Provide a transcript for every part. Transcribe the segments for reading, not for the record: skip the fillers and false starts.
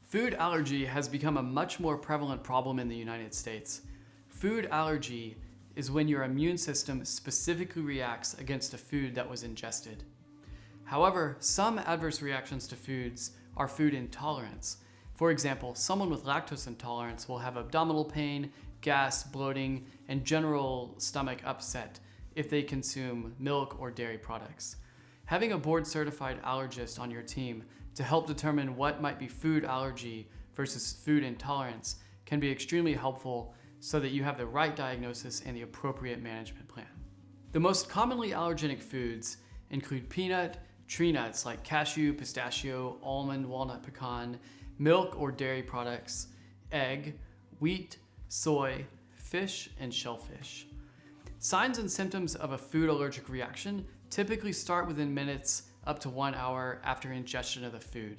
Food allergy has become a much more prevalent problem in the United States. Food allergy is when your immune system specifically reacts against a food that was ingested. However, some adverse reactions to foods are food intolerance. For example, someone with lactose intolerance will have abdominal pain, gas, bloating, and general stomach upset if they consume milk or dairy products. Having a board-certified allergist on your team to help determine what might be food allergy versus food intolerance can be extremely helpful so that you have the right diagnosis and the appropriate management plan. The most commonly allergenic foods include peanut, tree nuts like cashew, pistachio, almond, walnut, pecan, milk or dairy products, egg, wheat, soy, fish, and shellfish. Signs and symptoms of a food allergic reaction typically start within minutes up to 1 hour after ingestion of the food.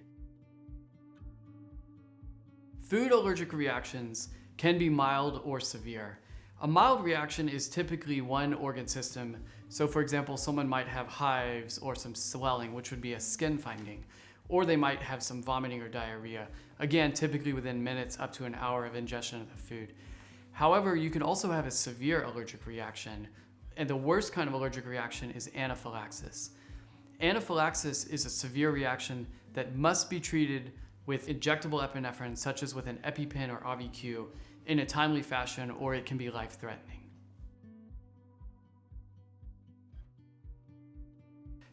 Food allergic reactions can be mild or severe. A mild reaction is typically one organ system. So for example, someone might have hives or some swelling, which would be a skin finding, or they might have some vomiting or diarrhea. Again, typically within minutes up to an hour of ingestion of the food. However, you can also have a severe allergic reaction, and the worst kind of allergic reaction is anaphylaxis. Anaphylaxis is a severe reaction that must be treated with injectable epinephrine, such as with an EpiPen or AUVI-Q, in a timely fashion, or it can be life-threatening.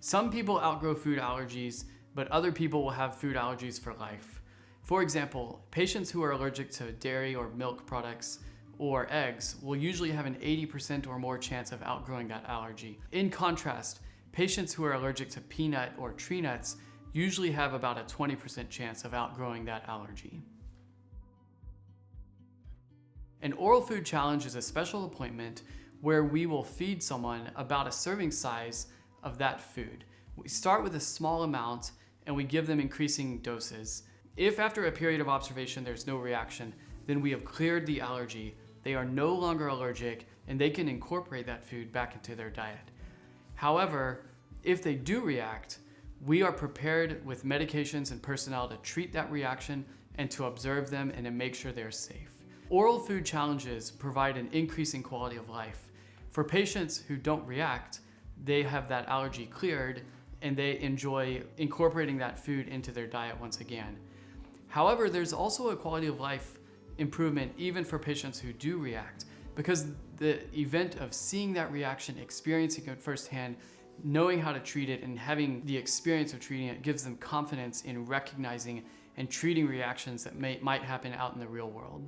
Some people outgrow food allergies, but other people will have food allergies for life. For example, patients who are allergic to dairy or milk products or eggs will usually have an 80% or more chance of outgrowing that allergy. In contrast, patients who are allergic to peanut or tree nuts usually have about a 20% chance of outgrowing that allergy. An oral food challenge is a special appointment where we will feed someone about a serving size of that food. We start with a small amount and we give them increasing doses. If after a period of observation there's no reaction, then we have cleared the allergy. They are no longer allergic and they can incorporate that food back into their diet. However, if they do react, we are prepared with medications and personnel to treat that reaction and to observe them and to make sure they're safe. Oral food challenges provide an increase in quality of life. For patients who don't react, they have that allergy cleared and they enjoy incorporating that food into their diet once again. However, there's also a quality of life improvement even for patients who do react, because the event of seeing that reaction, experiencing it firsthand, knowing how to treat it, and having the experience of treating it gives them confidence in recognizing and treating reactions that might happen out in the real world.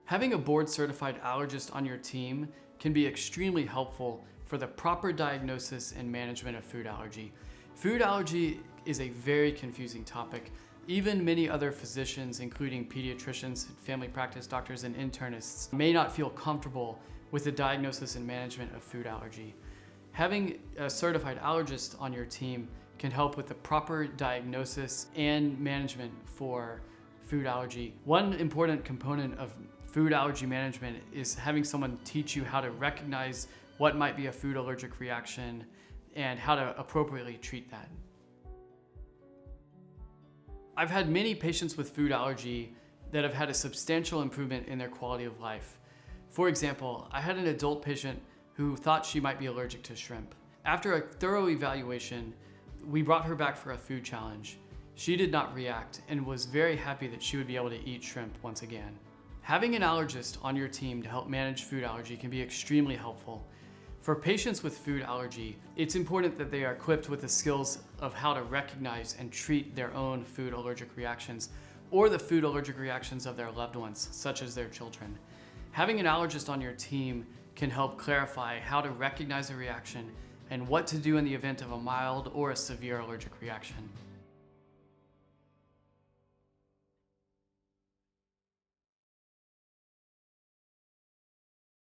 Having a board-certified allergist on your team can be extremely helpful for the proper diagnosis and management of food allergy. Food allergy is a very confusing topic. Even many other physicians, including pediatricians, family practice doctors, and internists, may not feel comfortable with the diagnosis and management of food allergy. Having a certified allergist on your team can help with the proper diagnosis and management for food allergy. One important component of food allergy management is having someone teach you how to recognize what might be a food allergic reaction and how to appropriately treat that. I've had many patients with food allergy that have had a substantial improvement in their quality of life. For example, I had an adult patient who thought she might be allergic to shrimp. After a thorough evaluation, we brought her back for a food challenge. She did not react and was very happy that she would be able to eat shrimp once again. Having an allergist on your team to help manage food allergy can be extremely helpful. For patients with food allergy, it's important that they are equipped with the skills of how to recognize and treat their own food allergic reactions or the food allergic reactions of their loved ones, such as their children. Having an allergist on your team can help clarify how to recognize a reaction and what to do in the event of a mild or a severe allergic reaction.